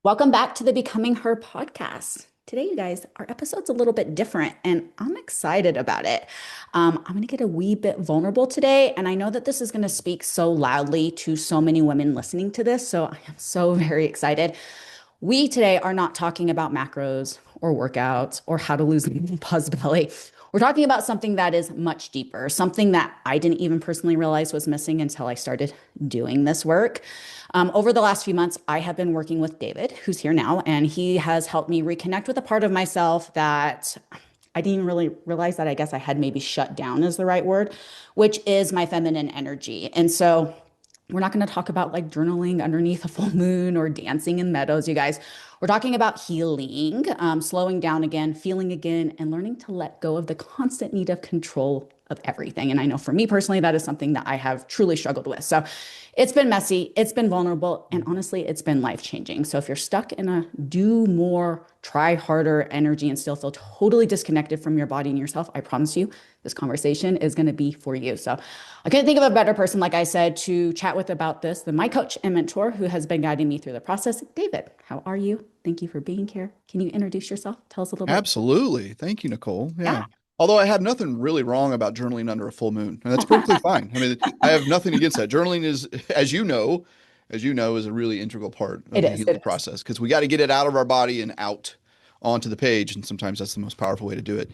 Welcome back to the Becoming Her podcast. Today, you guys, our episode's a little bit different and I'm excited about it. I'm going to get a wee bit vulnerable today. And I know that this is going to speak so loudly to so many women listening to this. So I am so very excited. We today are not talking about macros or workouts or how to lose a pus belly. We're talking about something that is much deeper, something that I didn't even personally realize was missing until I started doing this work. Over the last few months, I have been working with David, who's here now, and he has helped me reconnect with a part of myself that I didn't even really realize that I guess I had maybe shut down is the right word, which is my feminine energy. And so we're not going to talk about like journaling underneath a full moon or dancing in meadows, you guys. We're talking about healing, slowing down again, feeling again, and learning to let go of the constant need of control of everything. And I know for me personally, that is something that I have truly struggled with. So it's been messy, it's been vulnerable, and honestly, it's been life changing. So if you're stuck in a do more, try harder energy and still feel totally disconnected from your body and yourself, I promise you, this conversation is going to be for you. So I couldn't think of a better person, like I said, to chat with about this than my coach and mentor who has been guiding me through the process. David, how are you? Thank you for being here. Can you introduce yourself? Tell us a little bit. Absolutely. Thank you, Nicole. Yeah. Yeah. Although I have nothing really wrong about journaling under a full moon, and that's perfectly fine. I mean, I have nothing against that. Journaling is, as you know, is a really integral part It of the is. It healing is. process because we got to get it out of our body and out onto the page, and sometimes that's the most powerful way to do it.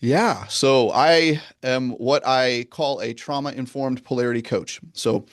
Yeah. So I am what I call a trauma-informed polarity coach. So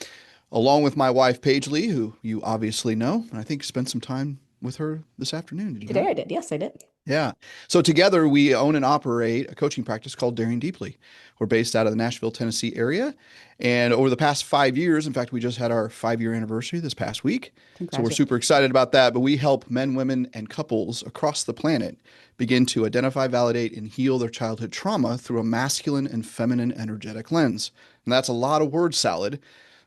along with my wife, Paige Lee, who you obviously know, and I think spent some time with her this afternoon. Did you Today not? I did. Yes, I did. Yeah. So together we own and operate a coaching practice called Daring Deeply. We're based out of the Nashville, Tennessee area. And over the past 5 years, in fact, we just had our 5 year anniversary this past week. So we're super Congratulations. excited about that. But we help men, women, and couples across the planet begin to identify, validate, and heal their childhood trauma through a masculine and feminine energetic lens. And that's a lot of word salad,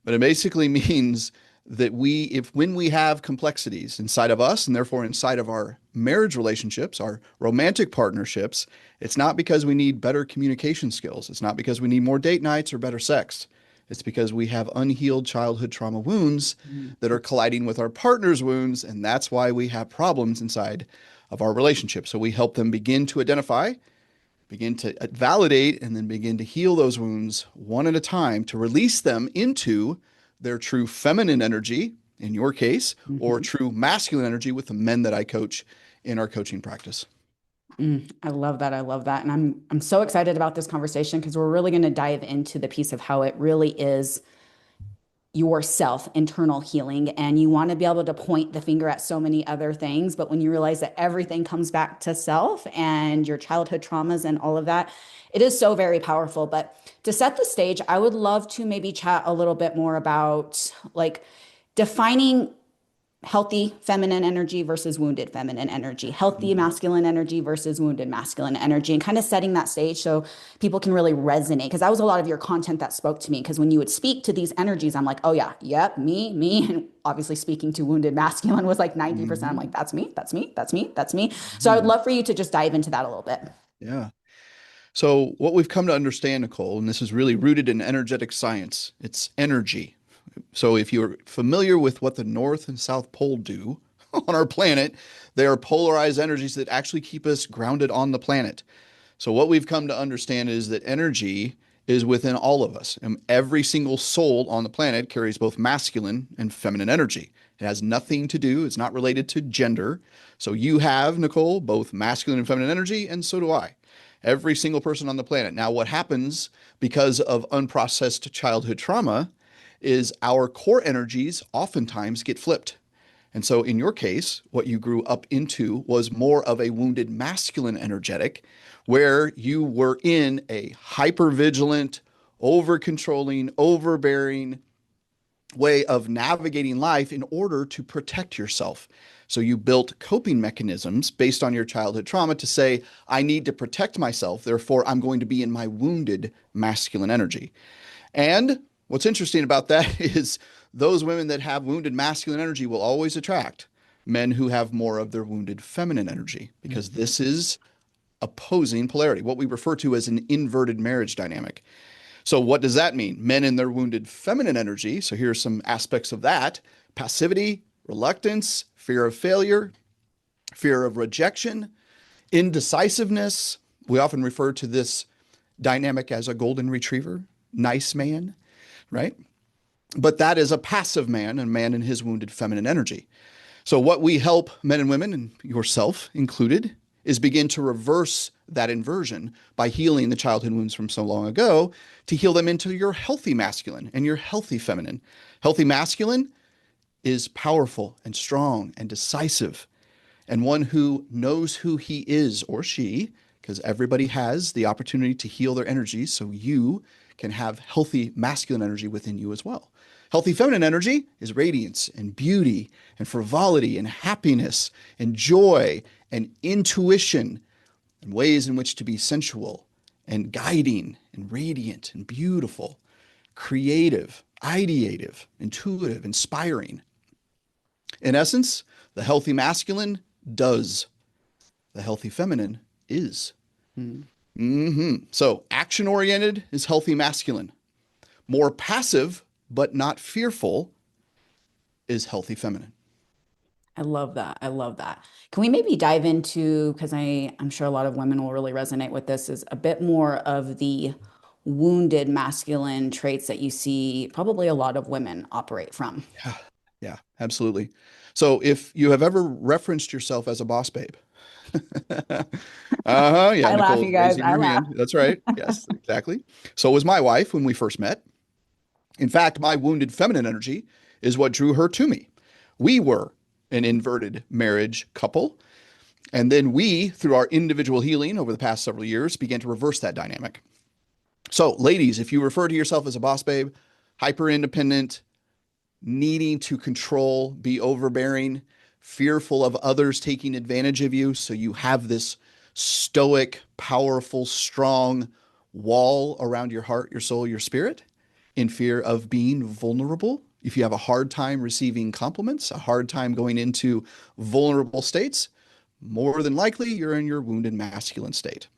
but it basically means that when we have complexities inside of us and therefore inside of our marriage relationships, our romantic partnerships, it's not because we need better communication skills. It's not because we need more date nights or better sex. It's because we have unhealed childhood trauma wounds Mhm. that are colliding with our partner's wounds. And that's why we have problems inside of our relationship. So we help them begin to identify, begin to validate, and then begin to heal those wounds one at a time to release them into their true feminine energy, in your case, or Mhm. true masculine energy with the men that I coach in our coaching practice. I love that. I love that. And I'm so excited about this conversation because we're really going to dive into the piece of how it really is yourself, internal healing. And you want to be able to point the finger at so many other things. But when you realize that everything comes back to self and your childhood traumas and all of that, it is so very powerful. But to set the stage, I would love to maybe chat a little bit more about like defining healthy feminine energy versus wounded feminine energy, healthy Mhm. masculine energy versus wounded masculine energy, and kind of setting that stage so people can really resonate. Because that was a lot of your content that spoke to me. Because when you would speak to these energies, I'm like, oh, yeah, yep, me. And obviously, speaking to wounded masculine was like 90%. I'm Mhm. like, that's me, that's me, that's me, that's me. So I would Mhm. love for you to just dive into that a little bit. Yeah. So, what we've come to understand, Nicole, and this is really rooted in energetic science, it's energy. So, if you're familiar with what the North and South Pole do on our planet, they are polarized energies that actually keep us grounded on the planet. So, what we've come to understand is that energy is within all of us, and every single soul on the planet carries both masculine and feminine energy. It has nothing to do, it's not related to gender. So, you have, Nicole, both masculine and feminine energy, and so do I. Every single person on the planet. Now, what happens because of unprocessed childhood trauma is our core energies oftentimes get flipped. And so, in your case, what you grew up into was more of a wounded masculine energetic, where you were in a hyper vigilant, over controlling, overbearing way of navigating life in order to protect yourself. So, you built coping mechanisms based on your childhood trauma to say, I need to protect myself. Therefore, I'm going to be in my wounded masculine energy. And what's interesting about that is those women that have wounded masculine energy will always attract men who have more of their wounded feminine energy because Mhm. this is opposing polarity, what we refer to as an inverted marriage dynamic. So, what does that mean? Men in their wounded feminine energy. So, here are some aspects of that: passivity, reluctance, fear of failure, fear of rejection, indecisiveness. We often refer to this dynamic as a golden retriever, nice man, right? But that is a passive man, a man in his wounded feminine energy. So, what we help men and women, and yourself included, is begin to reverse that inversion by healing the childhood wounds from so long ago to heal them into your healthy masculine and your healthy feminine. Healthy masculine is powerful and strong and decisive, and one who knows who he is or she, because everybody has the opportunity to heal their energy, so you can have healthy masculine energy within you as well. Healthy feminine energy is radiance and beauty and frivolity and happiness and joy and intuition and ways in which to be sensual and guiding and radiant and beautiful, creative, ideative, intuitive, inspiring. In essence, the healthy masculine does, the healthy feminine is. So, action oriented is healthy masculine. More passive, but not fearful, is healthy feminine. I love that. I love that. Can we maybe dive into, because I'm sure a lot of women will really resonate with this, is a bit more of the wounded masculine traits that you see probably a lot of women operate from. Yeah, yeah, absolutely. So, if you have ever referenced yourself as a boss babe, yeah, I laugh, Nicole you is guys. raising I her laugh. hand. That's right. Yes, exactly. So was my wife when we first met. In fact, my wounded feminine energy is what drew her to me. We were an inverted marriage couple. And then we, through our individual healing over the past several years, began to reverse that dynamic. So, ladies, if you refer to yourself as a boss babe, hyper independent, needing to control, be overbearing, fearful of others taking advantage of you, so you have this stoic, powerful, strong wall around your heart, your soul, your spirit, in fear of being vulnerable. If you have a hard time receiving compliments, a hard time going into vulnerable states, more than likely you're in your wounded masculine state.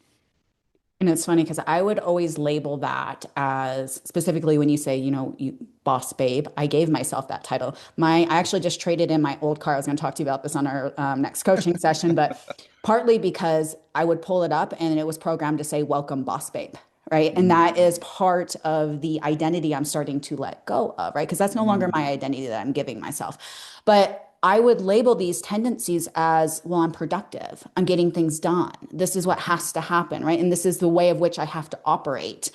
And it's funny because I would always label that as specifically when you say, you boss babe, I gave myself that title. I actually just traded in my old car. I was going to talk to you about this on our next coaching session, but partly because I would pull it up and it was programmed to say, welcome, boss babe. Right. And that is part of the identity I'm starting to let go of. Right. Because that's no longer my identity that I'm giving myself. But I would label these tendencies as, well, I'm productive. I'm getting things done. This is what has to happen, right? And this is the way of which I have to operate.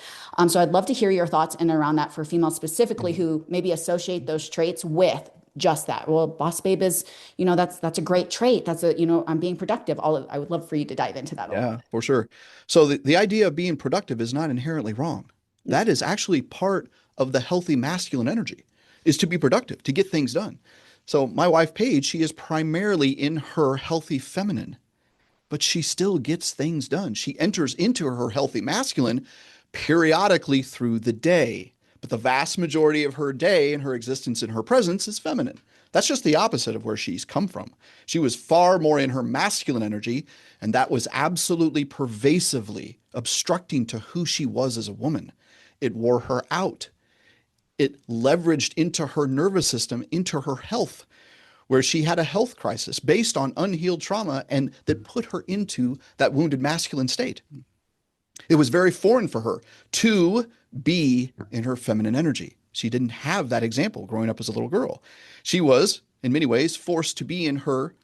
So I'd love to hear your thoughts in and around that for females specifically who maybe associate those traits with just that. Well, boss babe is, that's a great trait. That's I'm being productive. I would love for you to dive into that a little Yeah, for sure. So the idea of being productive is not inherently wrong. bit. That is actually part of the healthy masculine energy, is to be productive, to get things done. So my wife Paige, she is primarily in her healthy feminine, but she still gets things done. She enters into her healthy masculine periodically through the day, but the vast majority of her day and her existence in her presence is feminine. That's just the opposite of where she's come from. She was far more in her masculine energy, and that was absolutely pervasively obstructing to who she was as a woman. It wore her out. It leveraged into her nervous system, into her health, where she had a health crisis based on unhealed trauma and that put her into that wounded masculine state. It was very foreign for her to be in her feminine energy. She didn't have that example growing up as a little girl. She was, in many ways, forced to be in her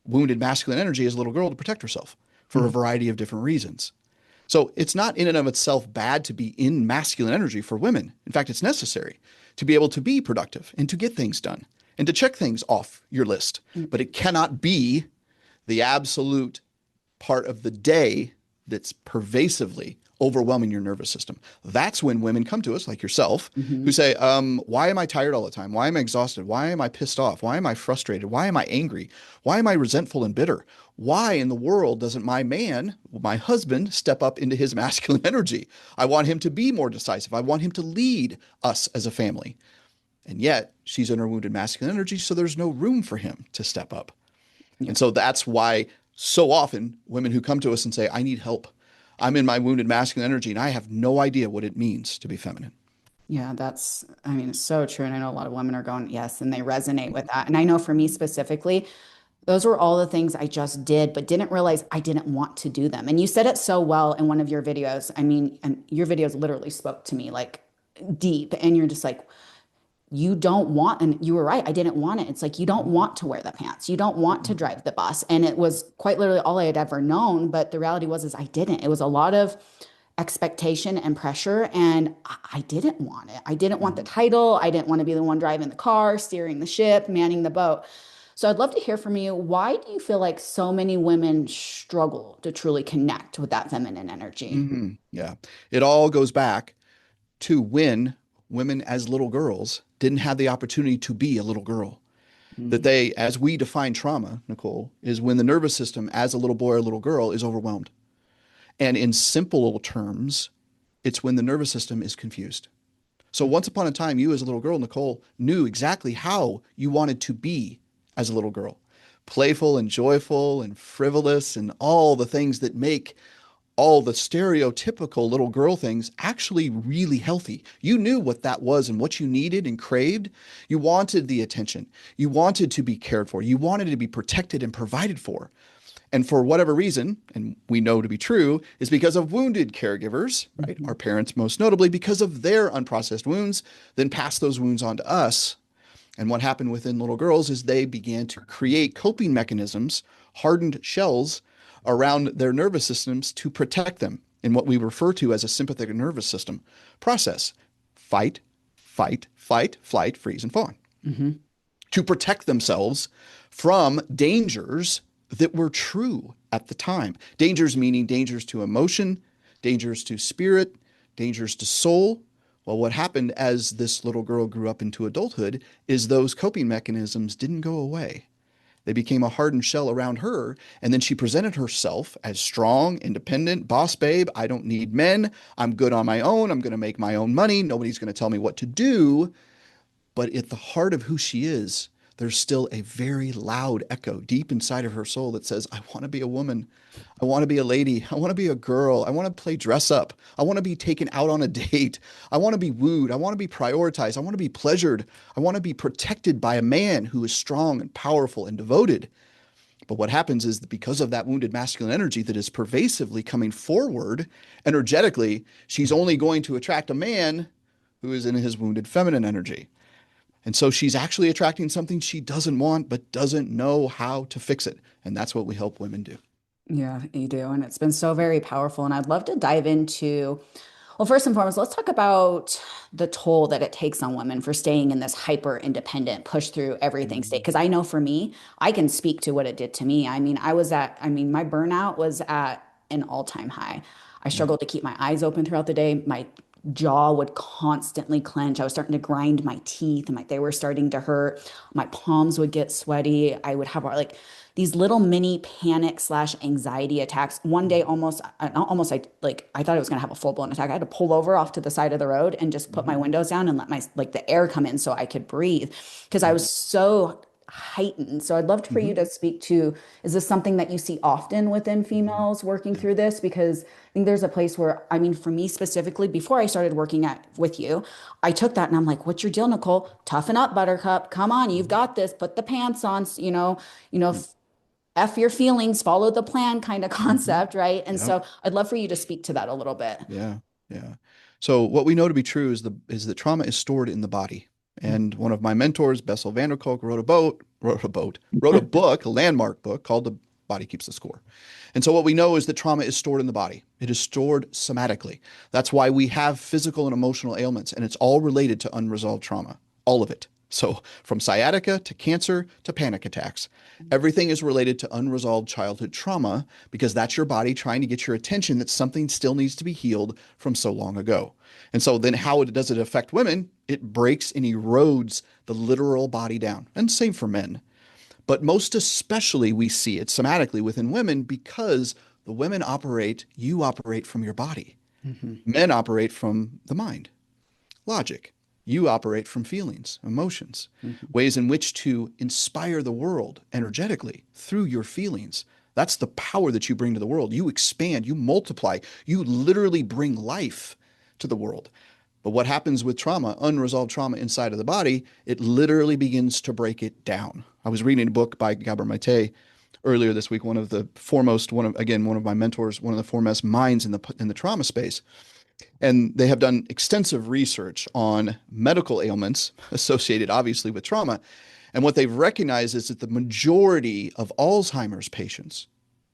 wounded masculine energy as a little girl to protect herself for a variety of different reasons. So it's not in and of itself bad to be in masculine energy for women. In fact, it's necessary to be able to be productive and to get things done and to check things off your list. But it cannot be the absolute part of the day that's pervasively overwhelming your nervous system. That's when women come to us, like yourself, who Mhm. say, why am I tired all the time? Why am I exhausted? Why am I pissed off? Why am I frustrated? Why am I angry? Why am I resentful and bitter? Why in the world doesn't my man, my husband, step up into his masculine energy? I want him to be more decisive. I want him to lead us as a family. And yet she's in her wounded masculine energy, so there's no room for him to step up. Yeah. And so that's why so often women who come to us and say, I need help. I'm in my wounded masculine energy and I have no idea what it means to be feminine. Yeah, I mean, it's so true. And I know a lot of women are going, yes, and they resonate with that. And I know for me specifically, those were all the things I just did, but didn't realize I didn't want to do them. And you said it so well in one of your videos. I mean, and your videos literally spoke to me like deep. And you're just like, you don't want, and you were right, I didn't want it. It's like, you don't want to wear the pants. You don't want to drive the bus. And it was quite literally all I had ever known. But the reality was, is I didn't. It was a lot of expectation and pressure. And I didn't want it. I didn't want the title. I didn't want to be the one driving the car, steering the ship, manning the boat. So I'd love to hear from you. Why do you feel like so many women struggle to truly connect with that feminine energy? Yeah. It all goes back to when women as little girls didn't have the opportunity to be a little girl. That Mm, they, as we define trauma, Nicole, is when the nervous system as a little boy or little girl is overwhelmed. And in simple terms, it's when the nervous system is confused. So once upon a time, you as a little girl, Nicole, knew exactly how you wanted to be as a little girl. Playful and joyful and frivolous and all the things that make all the stereotypical little girl things actually really healthy. You knew what that was and what you needed and craved. You wanted the attention. You wanted to be cared for. You wanted to be protected and provided for. And for whatever reason, and we know to be true, is because of wounded caregivers, right? mhm, Our parents, most notably, because of their unprocessed wounds, then pass those wounds on to us. And what happened within little girls is they began to create coping mechanisms, hardened shells around their nervous systems to protect them in what we refer to as a sympathetic nervous system process: fight, fight, fight, flight, freeze, and fawn, mhm, to protect themselves from dangers that were true at the time. Dangers meaning dangers to emotion, dangers to spirit, dangers to soul. Well, what happened as this little girl grew up into adulthood is those coping mechanisms didn't go away. They became a hardened shell around her, and then she presented herself as strong, independent, boss babe. I don't need men. I'm good on my own. I'm going to make my own money. Nobody's going to tell me what to do. But at the heart of who she is, there's still a very loud echo deep inside of her soul that says, I want to be a woman. I want to be a lady. I want to be a girl. I want to play dress up. I want to be taken out on a date. I want to be wooed. I want to be prioritized. I want to be pleasured. I want to be protected by a man who is strong and powerful and devoted. But what happens is that because of that wounded masculine energy that is pervasively coming forward energetically, she's only going to attract a man who is in his wounded feminine energy. And so she's actually attracting something she doesn't want, but doesn't know how to fix it. And that's what we help women do. yeah, you do. And it's been so very powerful. And I'd love to dive into, well, first and foremost, let's talk about the toll that it takes on women for staying in this hyper independent, push through everything state. Mhm. Because I know for me, I can speak to what it did to me. I mean, my burnout was at an all-time high. I Yeah. struggled to keep my eyes open throughout the day. My jaw would constantly clench. I was starting to grind my teeth and they were starting to hurt. My palms would get sweaty. I would have like these little mini panic slash anxiety attacks. One day, not almost, I thought I was gonna have a full blown attack. I had to pull over off to the side of the road and just put my Mhm. windows down and let my like the air come in so I could breathe because I Yeah. was so heightened. So I'd love for you Mhm. to speak to, is this something that you see often within Mhm. females working Yeah. through this? Because I think there's a place where, I mean, for me specifically, before I started working at with you, I took that and I'm like, what's your deal, Nicole? Toughen up, Buttercup. Come on, you've Mhm. got this. Put the pants on, you know, Yeah. F your feelings, follow the plan kind of Mhm. concept, right? And Yep. so I'd love for you to speak to that a little bit. Yeah. Yeah. So what we know to be true is that trauma is stored in the body. And one of my mentors, Bessel van der Kolk, wrote a book, a landmark book called The Body Keeps the Score. And so what we know is that trauma is stored in the body. It is stored somatically. That's why we have physical and emotional ailments, and it's all related to unresolved trauma, all of it. So from sciatica to cancer to panic attacks, everything is related to unresolved childhood trauma because that's your body trying to get your attention that something still needs to be healed from so long ago. And so then how does it affect women? It breaks and erodes the literal body down. And same for men. But most especially, we see it somatically within women because you operate from your body. Mhm, Men operate from the mind, logic. You operate from feelings, emotions, mhm, ways in which to inspire the world energetically through your feelings. That's the power that you bring to the world. You expand, you multiply, you literally bring life to the world. But what happens with trauma, unresolved trauma inside of the body, it literally begins to break it down. I was reading a book by Gabor Mate earlier this week, one of the foremost, one of my mentors, one of the foremost minds in the trauma space. And they have done extensive research on medical ailments associated, obviously, with trauma. And what they've recognized is that the majority of Alzheimer's patients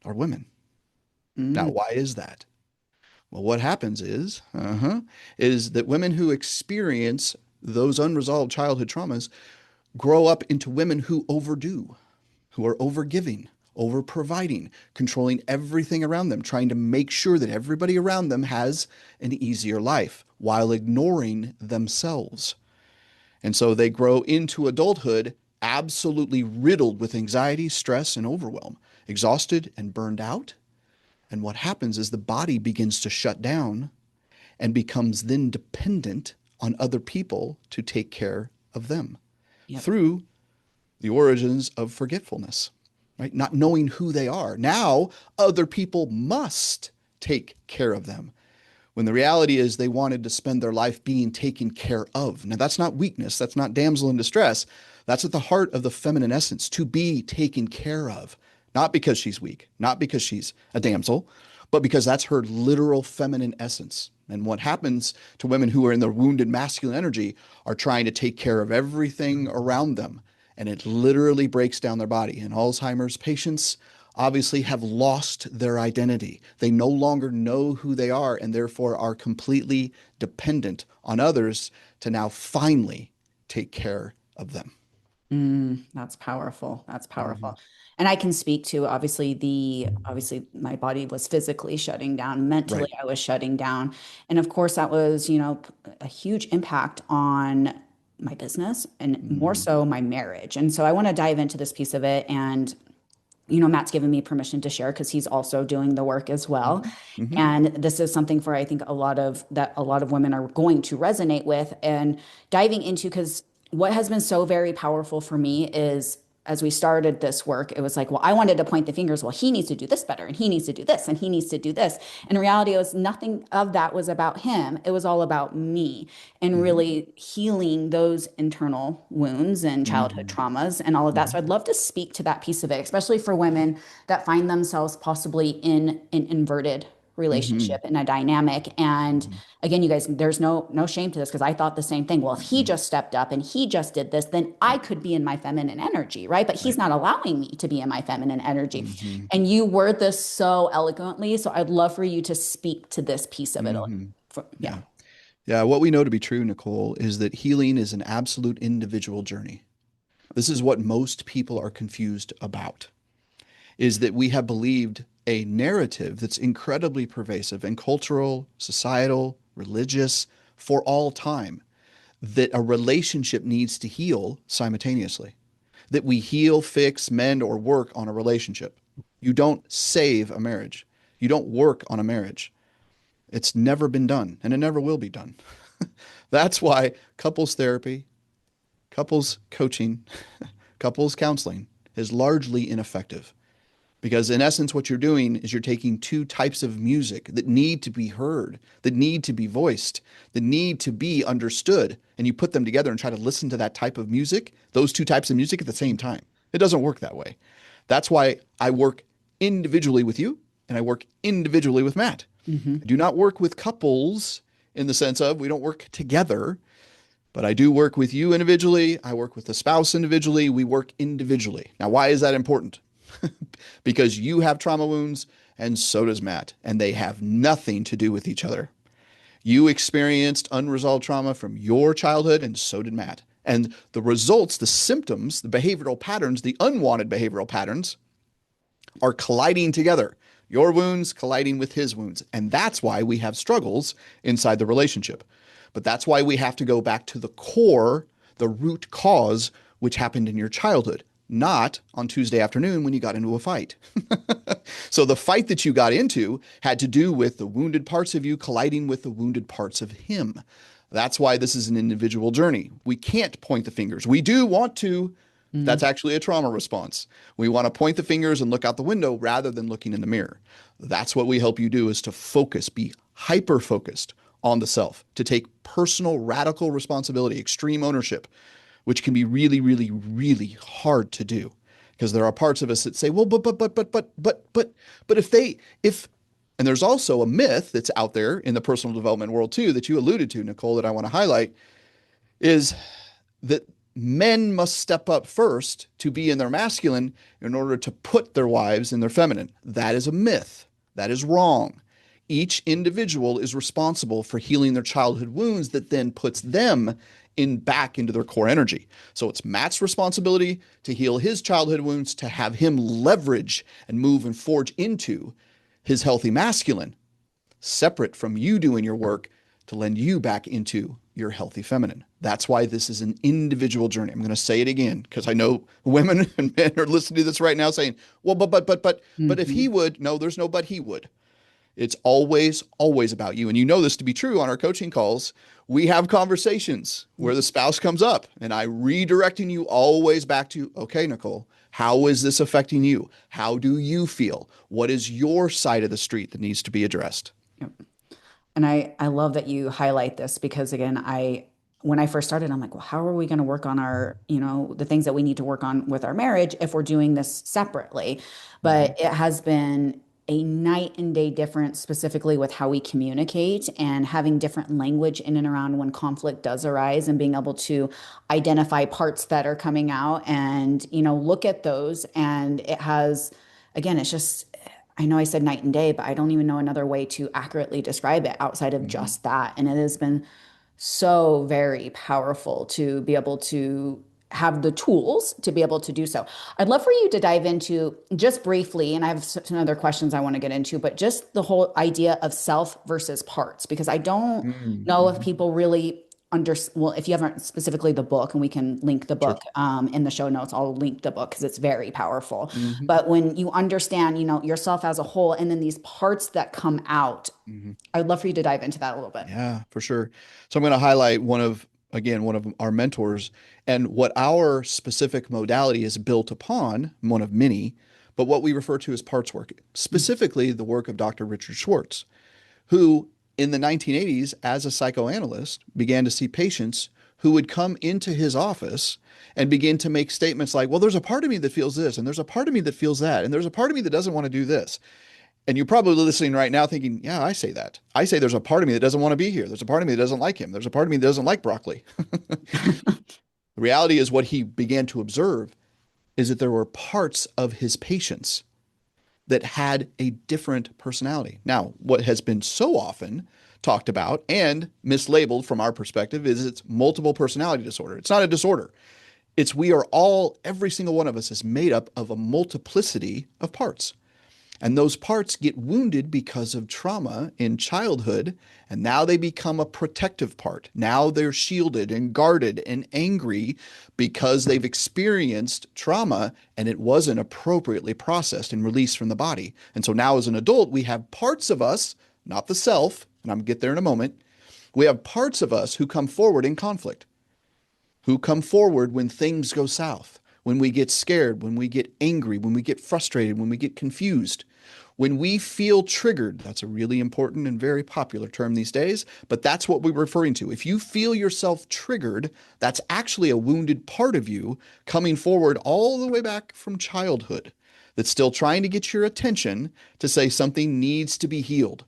are women. Now, Mm. why is that? Well, what happens is that women who experience those unresolved childhood traumas grow up into women who overdo, who are overgiving, over providing, controlling everything around them, trying to make sure that everybody around them has an easier life while ignoring themselves. And so they grow into adulthood absolutely riddled with anxiety, stress, and overwhelm, exhausted and burned out. And what happens is the body begins to shut down and becomes then dependent on other people to take care of them Yep. through the origins of forgetfulness, right? Not knowing who they are. Now, other people must take care of them. When the reality is they wanted to spend their life being taken care of. Now, that's not weakness. That's not damsel in distress. That's at the heart of the feminine essence, to be taken care of. Not because she's weak, not because she's a damsel, but because that's her literal feminine essence. And what happens to women who are in the wounded masculine energy are trying to take care of everything around them. And it literally breaks down their body. And Alzheimer's patients obviously have lost their identity. They no longer know who they are and therefore are completely dependent on others to now finally take care of them. That's powerful. That's Mm-hmm. powerful. And I can speak to obviously my body was physically shutting down, mentally Right. I was shutting down. And of course that was, a huge impact on my business and more Mm-hmm. so my marriage. And so I want to dive into this piece of it. And Matt's given me permission to share because he's also doing the work as well. Mm-hmm. Mm-hmm. And this is something for I think a lot of women are going to resonate with and diving into because what has been so very powerful for me is as we started this work, it was like, well, I wanted to point the fingers. Well, he needs to do this better, and he needs to do this, and he needs to do this. In reality, it was nothing of that was about him. It was all about me and Mm-hmm. really healing those internal wounds and childhood Mm-hmm. traumas and all of that. Mm-hmm. So I'd love to speak to that piece of it, especially for women that find themselves possibly in an inverted Mm-hmm. relationship in a dynamic. And again, you guys, there's no shame to this because I thought the same thing. Well, if he Mm-hmm. just stepped up and he just did this, then I Right. could be in my feminine energy, right? But he's Right. not allowing me to be in my feminine energy. Mm-hmm. And you word this so eloquently. So I'd love for you to speak to this piece of it. Mm-hmm. Yeah. Yeah. Yeah. What we know to be true, Nicole, is that healing is an absolute individual journey. This is what most people are confused about, is that we have believed a narrative that's incredibly pervasive and cultural, societal, religious for all time, that a relationship needs to heal simultaneously, that we heal, fix, mend, or work on a relationship. You don't save a marriage. You don't work on a marriage. It's never been done and it never will be done. That's why couples therapy, couples coaching, couples counseling is largely ineffective. Because in essence, what you're doing is you're taking two types of music that need to be heard, that need to be voiced, that need to be understood, and you put them together and try to listen to that type of music, those two types of music at the same time. It doesn't work that way. That's why I work individually with you and I work individually with Matt. Mm-hmm. I do not work with couples in the sense of we don't work together, but I do work with you individually. I work with the spouse individually. We work individually. Now, why is that important? Because you have trauma wounds and so does Matt, and they have nothing to do with each other. You experienced unresolved trauma from your childhood, and so did Matt. And the results, the symptoms, the behavioral patterns, the unwanted behavioral patterns are colliding together. Your wounds colliding with his wounds. And that's why we have struggles inside the relationship. But that's why we have to go back to the core, the root cause, which happened in your childhood, not on Tuesday afternoon when you got into a fight. So the fight that you got into had to do with the wounded parts of you colliding with the wounded parts of him. That's why this is an individual journey. We can't point the fingers. We do want to. That's actually a trauma response. We want to point the fingers and look out the window rather than looking in the mirror. That's what we help you do, is to focus, be hyper focused on the self, to take personal, radical responsibility, extreme ownership, which can be really, really, really hard to do. Because there are parts of us that say, well, but if, and there's also a myth that's out there in the personal development world too, that you alluded to, Nicole, that I want to highlight, is that men must step up first to be in their masculine in order to put their wives in their feminine. That is a myth. That is wrong. Each individual is responsible for healing their childhood wounds that then puts them in back into their core energy. So it's Matt's responsibility to heal his childhood wounds, to have him leverage and move and forge into his healthy masculine, separate from you doing your work to lend you back into your healthy feminine. That's why this is an individual journey. I'm going to say it again because I know women and men are listening to this right now saying, well, but if he Mhm. would, no, there's no but he would. It's always, always about you. And you know this to be true on our coaching calls. We have conversations where the spouse comes up and I redirecting you always back to, okay, Nicole, how is this affecting you? How do you feel? What is your side of the street that needs to be addressed? Yep. And I love that you highlight this because again, when I first started, I'm like, well, how are we going to work on the things that we need to work on with our marriage if we're doing this separately? Mhm. But it has been a night and day difference, specifically with how we communicate and having different language in and around when conflict does arise and being able to identify parts that are coming out and, look at those. And it has, again, it's just, I know I said night and day, but I don't even know another way to accurately describe it outside of Mhm. just that. And it has been so very powerful to be able to have the tools to be able to do so. I'd love for you to dive into just briefly, and I have some other questions I want to get into, but just the whole idea of self versus parts, because I don't know if Mhm. people really well, if you haven't specifically the book, and we can link the Sure. book in the show notes, I'll link the book because it's very powerful. Mhm. But when you understand, yourself as a whole, and then these parts that come out, Mhm. I would love for you to dive into that a little bit. Yeah, for sure. So I'm going to highlight one of our mentors and what our specific modality is built upon, one of many, but what we refer to as parts work, specifically the work of Dr. Richard Schwartz, who in the 1980s, as a psychoanalyst, began to see patients who would come into his office and begin to make statements like, well, there's a part of me that feels this, and there's a part of me that feels that, and there's a part of me that doesn't want to do this. And you're probably listening right now thinking, yeah, I say that. I say there's a part of me that doesn't want to be here. There's a part of me that doesn't like him. There's a part of me that doesn't like broccoli. The reality is what he began to observe is that there were parts of his patients that had a different personality. Now, what has been so often talked about and mislabeled from our perspective is it's multiple personality disorder. It's not a disorder. It's we are all, every single one of us is made up of a multiplicity of parts. And those parts get wounded because of trauma in childhood, and now they become a protective part. Now they're shielded and guarded and angry because they've experienced trauma and it wasn't appropriately processed and released from the body. And so now, as an adult, we have parts of us, not the self, and I'm gonna get there in a moment. We have parts of us who come forward in conflict, who come forward when things go south, when we get scared, when we get angry, when we get frustrated, when we get confused. When we feel triggered, that's a really important and very popular term these days, but that's what we're referring to. If you feel yourself triggered, that's actually a wounded part of you coming forward all the way back from childhood that's still trying to get your attention to say something needs to be healed.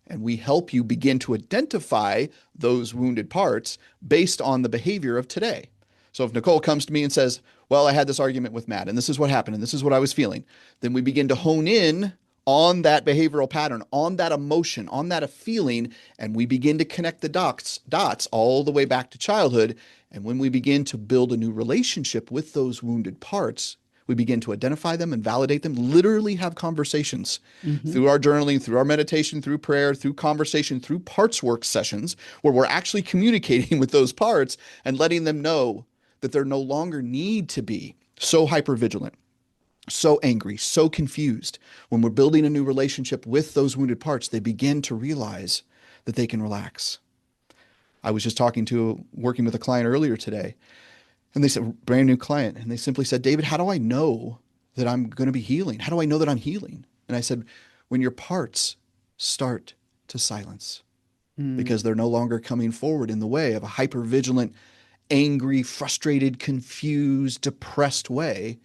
And we help you begin to identify those wounded parts based on the behavior of today. So if Nicole comes to me and says, well, I had this argument with Matt, and this is what happened, and this is what I was feeling, then we begin to hone in on that behavioral pattern, on that emotion, on that feeling, and we begin to connect the dots all the way back to childhood. And when we begin to build a new relationship with those wounded parts, we begin to identify them and validate them, literally have conversations Mhm. through our journaling, through our meditation, through prayer, through conversation, through parts work sessions, where we're actually communicating with those parts and letting them know that there no longer need to be so hypervigilant, so angry, so confused. When we're building a new relationship with those wounded parts, they begin to realize that they can relax. I was just working with a client earlier today, and they said, brand new client, and they simply said, David, how do I know that I'm going to be healing? How do I know that I'm healing? And I said, when your parts start to silence, because Mm. they're no longer coming forward in the way of a hypervigilant, angry, frustrated, confused, depressed way.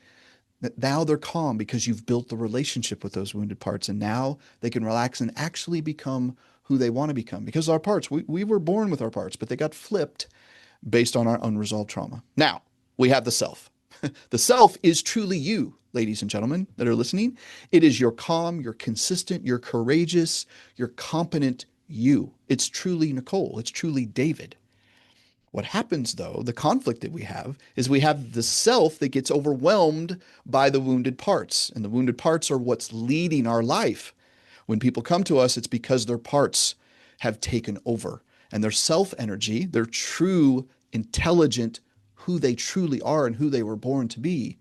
That now they're calm because you've built the relationship with those wounded parts, and now they can relax and actually become who they want to become. Because our parts, we were born with our parts, but they got flipped based on our unresolved trauma. Now, we have the self. The self is truly you, ladies and gentlemen that are listening. It is your calm, your consistent, your courageous, your competent you. It's truly Nicole. It's truly David. What happens, though, the conflict that we have the self that gets overwhelmed by the wounded parts. And the wounded parts are what's leading our life. When people come to us, it's because their parts have taken over. And their self energy, their true, intelligent, who they truly are and who they were born to be,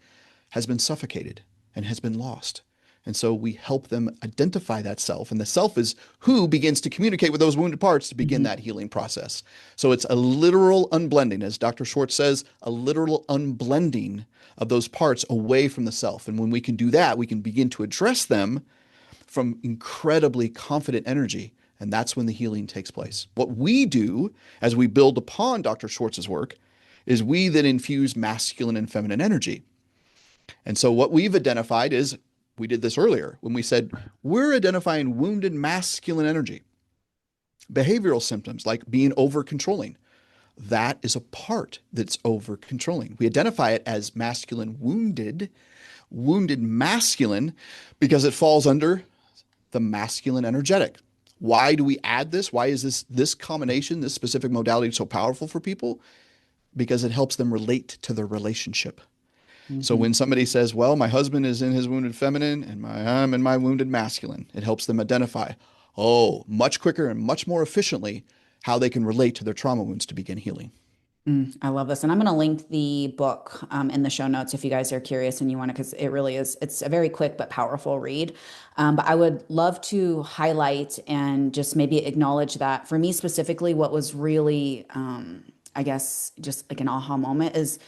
has been suffocated and has been lost. And so we help them identify that self. And the self is who begins to communicate with those wounded parts to begin Mhm. that healing process. So it's a literal unblending, as Dr. Schwartz says, a literal unblending of those parts away from the self. And when we can do that, we can begin to address them from incredibly confident energy. And that's when the healing takes place. What we do as we build upon Dr. Schwartz's work is we then infuse masculine and feminine energy. And so what we've identified is we did this earlier when we said we're identifying wounded masculine energy, behavioral symptoms like being over controlling. That is a part that's over controlling. We identify it as masculine wounded, wounded masculine, because it falls under the masculine energetic. Why do we add this? Why is this combination, this specific modality so powerful for people? Because it helps them relate to their relationship. So Mhm. when somebody says, "Well, my husband is in his wounded feminine and I'm in my wounded masculine," it helps them identify, much quicker and much more efficiently how they can relate to their trauma wounds to begin healing. I love this. And I'm going to link the book in the show notes if you guys are curious and you want to, because it really is, it's a very quick but powerful read. But I would love to highlight and just maybe acknowledge that for me specifically, what was really, I guess, just like an aha moment is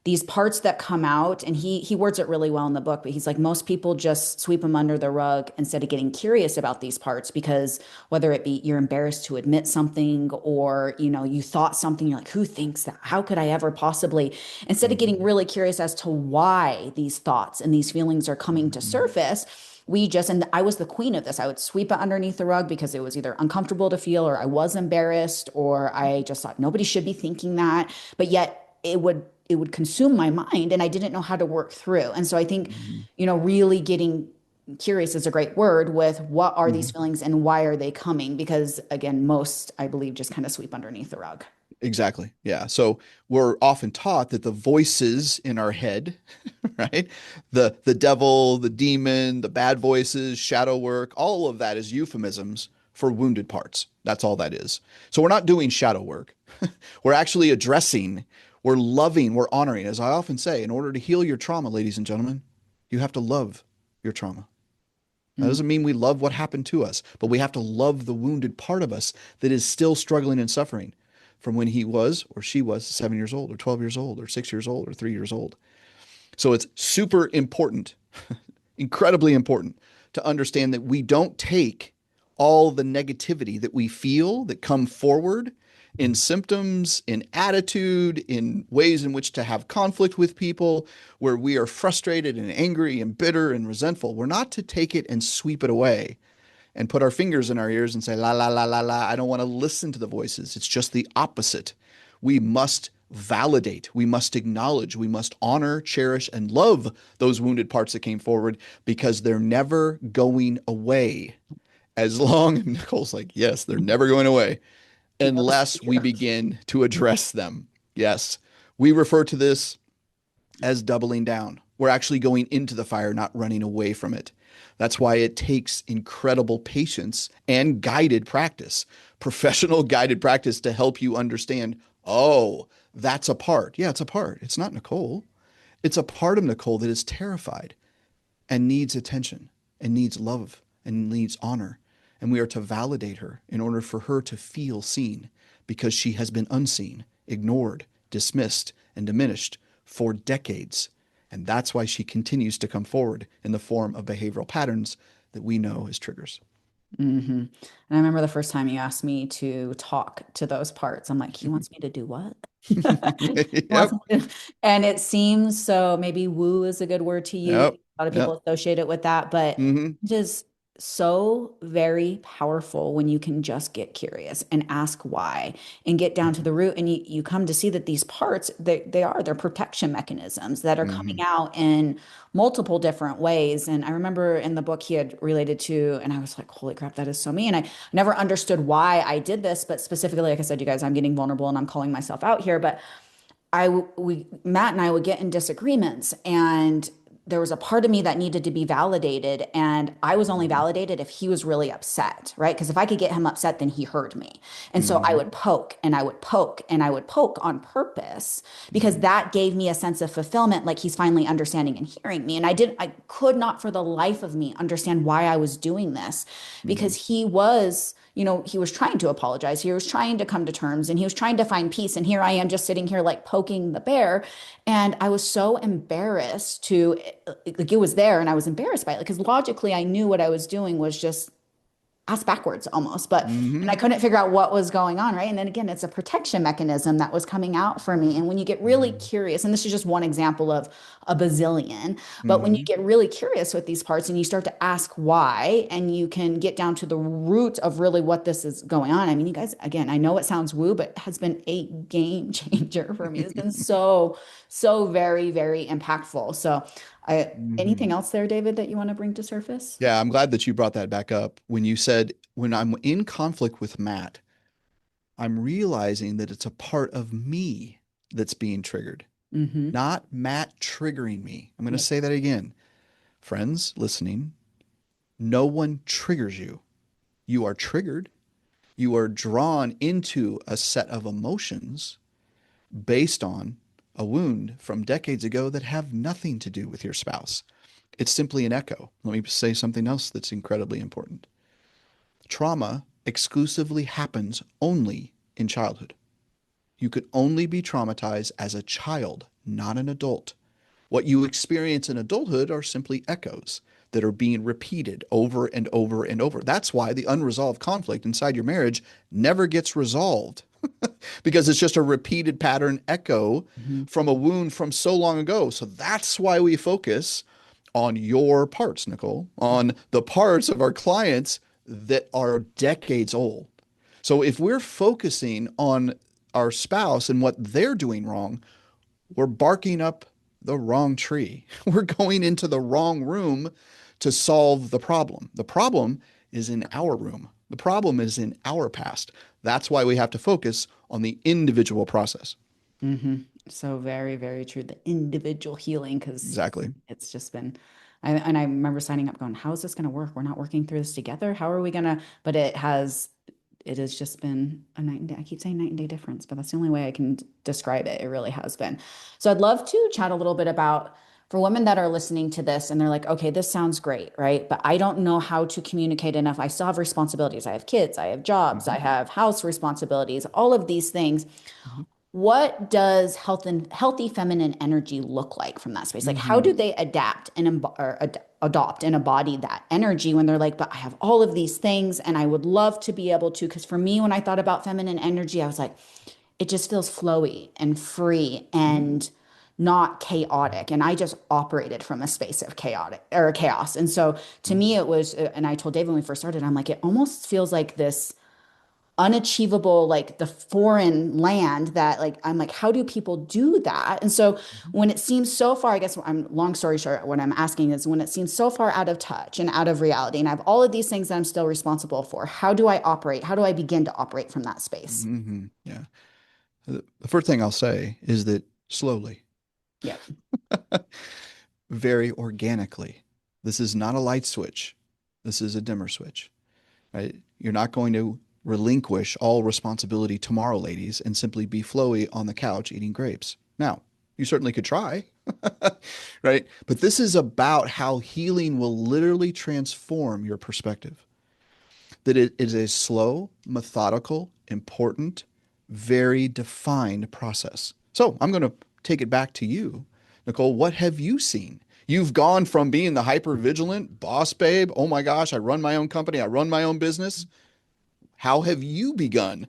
these parts that come out, and he words it really well in the book, but he's like, most people just sweep them under the rug instead of getting curious about these parts, because whether it be you're embarrassed to admit something, or you thought something, you're like, who thinks that, how could I ever possibly, instead of getting Mhm. really curious as to why these thoughts and these feelings are coming to Mhm. surface, we just, and I was the queen of this, I would sweep it underneath the rug because it was either uncomfortable to feel, or I was embarrassed, or I just thought nobody should be thinking that, but yet it would consume my mind and I didn't know how to work through. And so I think, Mhm. really getting curious is a great word with what are these Mhm. feelings and why are they coming? Because again, most I believe just kind of sweep underneath the rug. Exactly. Yeah. So we're often taught that the voices in our head, right? The devil, the demon, the bad voices, shadow work, all of that is euphemisms for wounded parts. That's all that is. So we're not doing shadow work. We're actually addressing, we're loving, we're honoring. As I often say, in order to heal your trauma, ladies and gentlemen, you have to love your trauma. That Mm. doesn't mean we love what happened to us, but we have to love the wounded part of us that is still struggling and suffering from when he was or she was 7 years old or 12 years old or 6 years old or 3 years old. So it's super important, incredibly important to understand that we don't take all the negativity that we feel that come forward in symptoms, in attitude, in ways in which to have conflict with people, where we are frustrated and angry and bitter and resentful. We're not to take it and sweep it away and put our fingers in our ears and say, la, la, la, la, la, I don't want to listen to the voices. It's just the opposite. We must validate, we must acknowledge, we must honor, cherish, and love those wounded parts that came forward, because they're never going away. As long, Nicole's like, yes, they're never going away Yes, unless we sure. begin to address them. Yes, we refer to this as doubling down. We're actually going into the fire, not running away from it. That's why it takes incredible patience and guided practice, professional guided practice, to help you understand, oh, that's a part. Yeah, it's a part. It's not Nicole. It's a part of Nicole that is terrified and needs attention and needs love and needs honor. And we are to validate her in order for her to feel seen, because she has been unseen, ignored, dismissed, and diminished for decades. And that's why she continues to come forward in the form of behavioral patterns that we know as triggers. And I remember the first time you asked me to talk to those parts. I'm like, he wants me to do what? He wants Yep. me to- And it seems so, maybe woo is a good word to use. Yep. A lot of Yep. people associate it with that, but Hmm. just so very powerful when you can just get curious and ask why and get down to the root. And you come to see that these parts, they're protection mechanisms that are coming Hmm. out in multiple different ways. And I remember in the book he had related to, and I was like, holy crap, that is so me. And I never understood why I did this, but specifically, like I said, you guys, I'm getting vulnerable and I'm calling myself out here. But Matt and I would get in disagreements, and there was a part of me that needed to be validated, and I was only Hmm. validated if he was really upset, right? Because if I could get him upset, then he heard me. And so I Hmm. would poke and I would poke and I would poke on purpose because that gave me a sense of fulfillment, like he's finally understanding and hearing me. And I could not for the life of me understand why I was doing this Hmm. because he was trying to apologize. He was trying to come to terms and he was trying to find peace. And here I am just sitting here like poking the bear. And I was so embarrassed like it was there and I was embarrassed by it because logically I knew what I was doing was just ass backwards almost, and I Hmm. couldn't figure out what was going on, right? And then again, it's a protection mechanism that was coming out for me. And when you get really Hmm. curious, and this is just one example of a bazillion, but when you Hmm. get really curious with these parts and you start to ask why, and you can get down to the root of really what this is going on. I mean, you guys, again, I know it sounds woo, but it has been a game changer for me. It's been so, so very, very impactful. Anything Hmm. else there, David, that you want to bring to surface? Yeah, I'm glad that you brought that back up. When you said, when I'm in conflict with Matt, I'm realizing that it's a part of me that's being triggered, Mm-hmm. not Matt triggering me. I'm going to Yep. say that again. Friends listening, no one triggers you. You are triggered. You are drawn into a set of emotions based on a wound from decades ago that have nothing to do with your spouse. It's simply an echo. Let me say something else that's incredibly important. Trauma exclusively happens only in childhood. You could only be traumatized as a child, not an adult. What you experience in adulthood are simply echoes that are being repeated over and over and over. That's why the unresolved conflict inside your marriage never gets resolved because it's just a repeated pattern echo Mhm. from a wound from so long ago. So that's why we focus on your parts, Nicole, on the parts of our clients that are decades old. So if we're focusing on our spouse and what they're doing wrong, we're barking up the wrong tree. We're going into the wrong room to solve the problem. The problem is in our room. The problem is in our past. That's why we have to focus on the individual process. So very, very true. The individual healing, because Exactly. it's just been, and I remember signing up going, how is this going to work? We're not working through this together. How are we going to, but it has just been a night and day. I keep saying night and day difference, but that's the only way I can describe it. It really has been. So I'd love to chat a little bit about for women that are listening to this and they're like, okay, this sounds great, right? But I don't know how to communicate enough. I still have responsibilities. I have kids, I have jobs, I Mhm, have house responsibilities, all of these things. mhm, What does healthy feminine energy look like from that space? Like, how mhm, do they adapt and adopt and embody that energy when they're like, but I have all of these things and I would love to be able to? Because for me, when I thought about feminine energy, I was like, it just feels flowy and free mhm, and not chaotic. And I just operated from a space of chaotic or chaos. And so to mhm, me, it was, and I told David when we first started, I'm like, it almost feels like this unachievable, like the foreign land that like I'm like, how do people do that? And so mhm, when it seems so far, I guess I'm long story short, what I'm asking is when it seems so far out of touch and out of reality, and I have all of these things that I'm still responsible for, how do I operate? How do I begin to operate from that space? mhm. Yeah. The first thing I'll say is that slowly, Yep. very organically, this is not a light switch. This is a dimmer switch, right? You're not going to relinquish all responsibility tomorrow, ladies, and simply be flowy on the couch eating grapes. Now, you certainly could try, right? But this is about how healing will literally transform your perspective. That it is a slow, methodical, important, very defined process. So I'm going to take it back to you, Nicole. What have you seen You've gone from being the hyper vigilant boss babe. Oh my gosh, I run my own company, I run my own business. How have you begun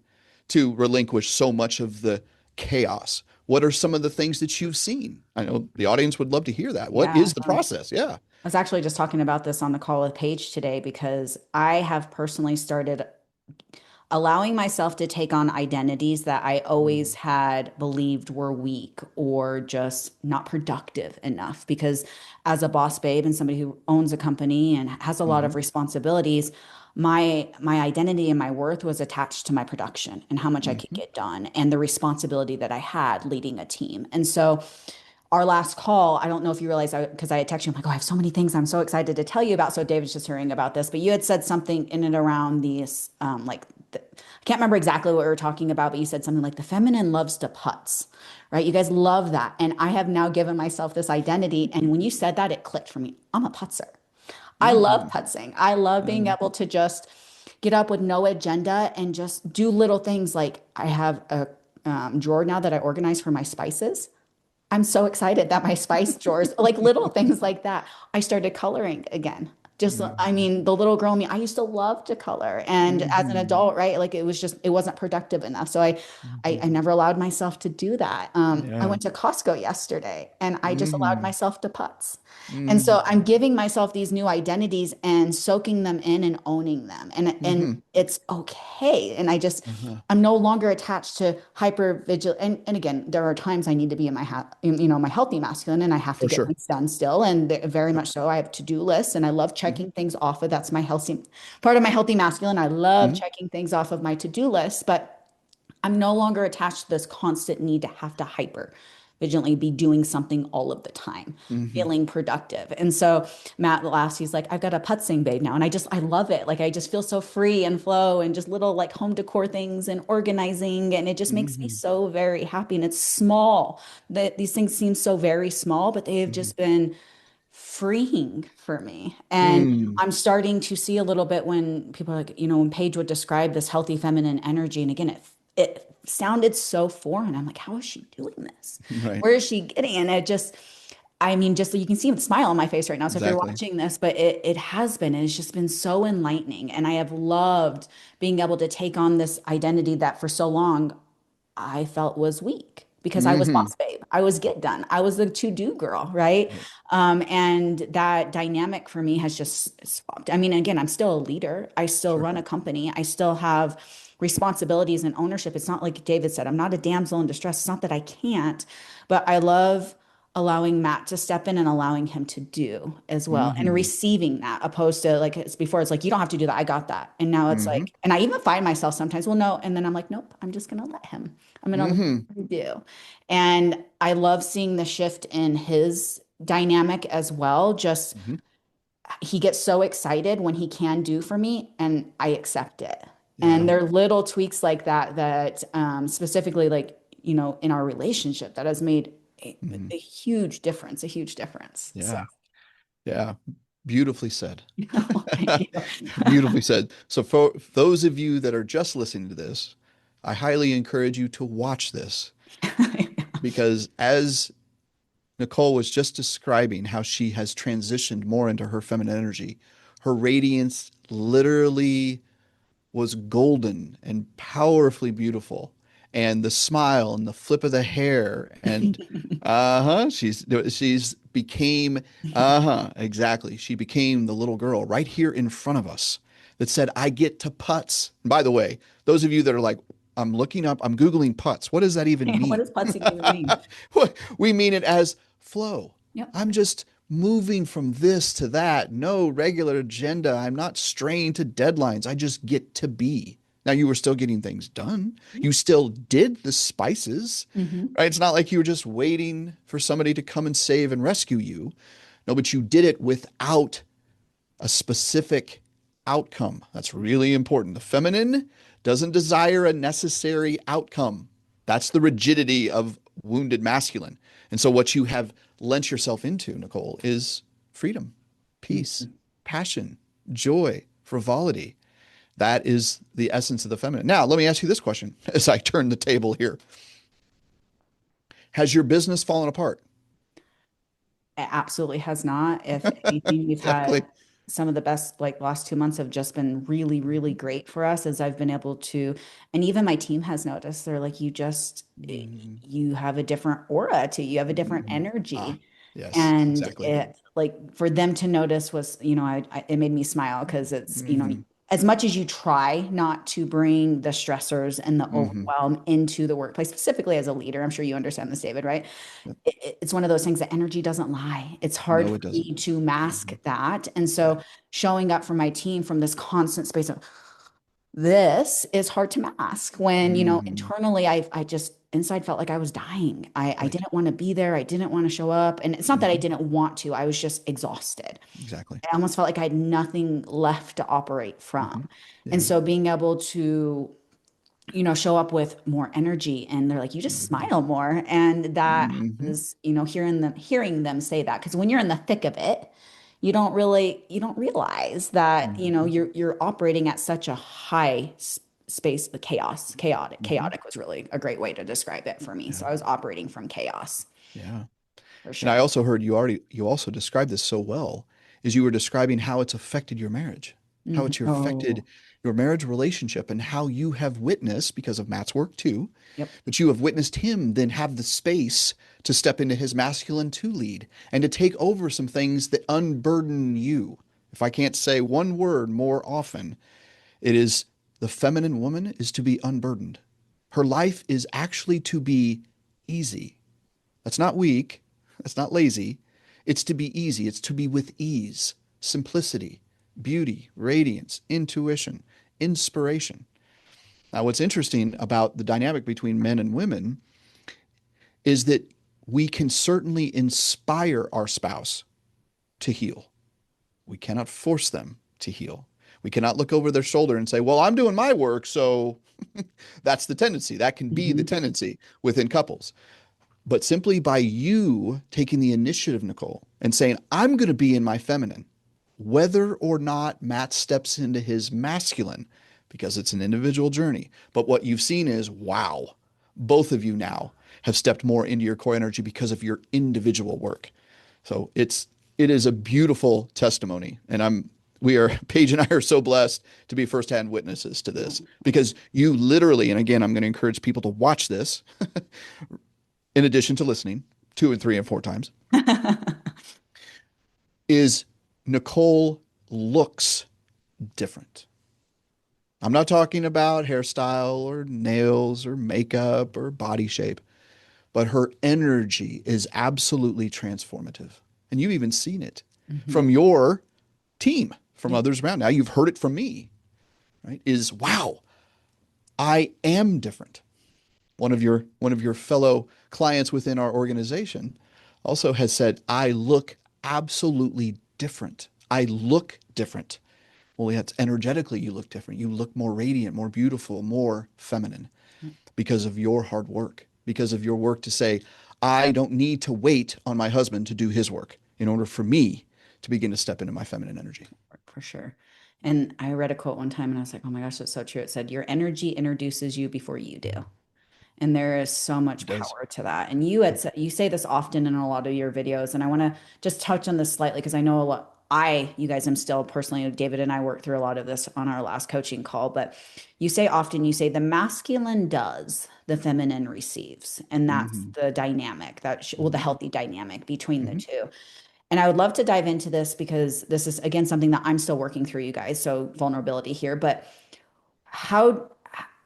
to relinquish so much of the chaos? What are some of the things that you've seen? I know the audience would love to hear that. What Yeah. is the process? Yeah. I was actually just talking about this on the call with Paige today because I have personally started allowing myself to take on identities that I always Mm, had believed were weak or just not productive enough. Because as a boss babe and somebody who owns a company and has a lot hmm of responsibilities, my identity and my worth was attached to my production and how much I could hmm get done and the responsibility that I had leading a team. And so our last call, I don't know if you realize, because I had texted you, I'm like, oh, I have so many things I'm so excited to tell you about. So David's just hearing about this, but you had said something in and around these, I can't remember exactly what we were talking about, but you said something like the feminine loves to putz, right? You guys love that. And I have now given myself this identity. And when you said that, it clicked for me. I'm a putzer. I love hmm putzing. I love being able to just get up with no agenda and just do little things like I have a drawer now that I organize for my spices. I'm so excited that my spice drawers, like little things like that, I started coloring again. Just, I hmm mean, the little girl in me, I used to love to color. And as an hmm adult, right, like it was just, it wasn't productive enough. So I hmm never allowed myself to do that. I Yeah. went to Costco yesterday and I just allowed hmm myself to putz. And so I'm hmm giving myself these new identities and soaking them in and owning them. And hmm it's okay. And uh-huh. I'm no longer attached to hyper vigilant. And again, there are times I need to be in my healthy masculine, and I have to For get sure. things done still. And very Yep. much so. I have to-do lists, and I love hmm checking things off of. That's my healthy part of my healthy masculine. I love hmm checking things off of my to-do list, but I'm no longer attached to this constant need to have to hyper vigilantly be doing something all of the time, hmm feeling productive. And so Matt laughs, he's like, I've got a putzing babe now. And I love it. Like I just feel so free and flow and just little like home decor things and organizing. And it just makes me hmm so very happy. And it's small. That these things seem so very small, but they have hmm just been freeing for me. And mm I'm starting to see a little bit when people are like, when Paige would describe this healthy feminine energy, and again, it sounded so foreign. I'm like, how is she doing this? Right. Where is she getting? And it just, I mean, just so you can see the smile on my face right now. So if you're Exactly. watching this, but it has been, and it's just been so enlightening. And I have loved being able to take on this identity that for so long I felt was weak because I was hmm boss babe. I was get done. I was the to-do girl, right? Right. And that dynamic for me has just swapped. I mean, again, I'm still a leader. I still Sure. run a company. I still have responsibilities and ownership. It's not like David said, I'm not a damsel in distress. It's not that I can't, but I love allowing Matt to step in and allowing him to do as well and hmm receiving that opposed to like it's before it's like you don't have to do that. I got that. And now it's hmm like and I even find myself sometimes, well, no, and then I'm like, nope, I'm just gonna let him. I'm gonna let hmm him do. And I love seeing the shift in his dynamic as well. Just hmm he gets so excited when he can do for me and I accept it. And Yeah. there are little tweaks like that that specifically like, in our relationship that has made hmm a huge difference, a huge difference. So Yeah. Yeah. Beautifully said. thank you. Beautifully said. So for those of you that are just listening to this, I highly encourage you to watch this because as Nicole was just describing how she has transitioned more into her feminine energy, her radiance literally was golden and powerfully beautiful. And the smile and the flip of the hair and she's became exactly. She became the little girl right here in front of us that said, I get to putz. And by the way, those of you that are like, I'm Googling putz. What does that even What mean? does putzing even mean? We mean it as flow. Yep. I'm just moving from this to that. No regular agenda. I'm not strained to deadlines. I just get to be. Now, you were still getting things done. You still did the spices, Hmm. right? It's not like you were just waiting for somebody to come and save and rescue you. No, but you did it without a specific outcome. That's really important. The feminine doesn't desire a necessary outcome. That's the rigidity of wounded masculine. And so, what you have lent yourself into, Nicole, is freedom, peace, passion, joy, frivolity. That is the essence of the feminine. Now, let me ask you this question as I turn the table here. Has your business fallen apart? It absolutely has not. If anything, we've had Exactly. some of the best, like last 2 months have just been really, really great for us as I've been able to, and even my team has noticed. They're like, Mhm. you have a different aura to you, you have a different Mhm. Ah, energy. yes, And exactly. it, like, for them to notice was, it made me smile because it's, Hmm. as much as you try not to bring the stressors and the Hmm. overwhelm into the workplace, specifically as a leader, I'm sure you understand this, David, right? Yep. It's one of those things that energy doesn't lie. It's hard No, for it doesn't. me to mask Hmm. that. And Right. so showing up for my team from this constant space of this is hard to mask when, Hmm. internally I just inside felt like I was dying. I Right. didn't want to be there. I didn't want to show up. And it's not that I Hmm. didn't want to, I was just exhausted. Exactly. I almost felt like I had nothing left to operate from. Hmm. And Yeah. so being able to show up with more energy and they're like, you just Hmm. smile more. And that Hmm. is, hearing them say that. Because when you're in the thick of it, you don't realize that, Hmm. you're operating at such a high space, the Hmm. chaotic was really a great way to describe it for me. Yeah. So I was operating from chaos Yeah. for And I sure. also heard you also described this so well, is you were describing how it's affected your marriage, how Mhm. it's Oh, affected your marriage relationship, and how you have witnessed, because of Matt's work too, yep. but you have witnessed him then have the space to step into his masculine to lead and to take over some things that unburden you. If I can't say one word more often, it is the feminine woman is to be unburdened. Her life is actually to be easy. That's not weak. That's not lazy. It's to be easy. It's to be with ease, simplicity, beauty, radiance, intuition, inspiration. Now, what's interesting about the dynamic between men and women is that we can certainly inspire our spouse to heal. We cannot force them to heal. We cannot look over their shoulder and say, well, I'm doing my work, so that's the tendency. That can be the Mhm. tendency within couples. But simply by you taking the initiative, Nicole, and saying, I'm going to be in my feminine, whether or not Matt steps into his masculine, because it's an individual journey. But what you've seen is, wow, both of you now have stepped more into your core energy because of your individual work. So it is a beautiful testimony. And we are, Paige and I are so blessed to be firsthand witnesses to this because you literally, and again, I'm going to encourage people to watch this in addition to listening 2 and 3 and 4 times, is Nicole looks different. I'm not talking about hairstyle or nails or makeup or body shape, but her energy is absolutely transformative. And you've even seen it Mhm. from your team, from Yeah. others around. Now you've heard it from me, right? Is wow, I am different. One of your fellow clients within our organization also has said, I look absolutely different. I look different. Well, that's energetically you look different. You look more radiant, more beautiful, more feminine because of your hard work, because of your work to say, I don't need to wait on my husband to do his work in order for me to begin to step into my feminine energy. For sure. And I read a quote one time and I was like, oh my gosh, that's so true. It said, your energy introduces you before you do. And there is so much It does. power to that. And you say this often in a lot of your videos. And I want to just touch on this slightly because I know a lot. You guys, I'm still personally, David and I worked through a lot of this on our last coaching call. But you say the masculine does, the feminine receives. And that's Mm-hmm. the dynamic the Mm-hmm. healthy dynamic between the Mm-hmm. two. And I would love to dive into this because this is, again, something that I'm still working through, you guys. So vulnerability here. But how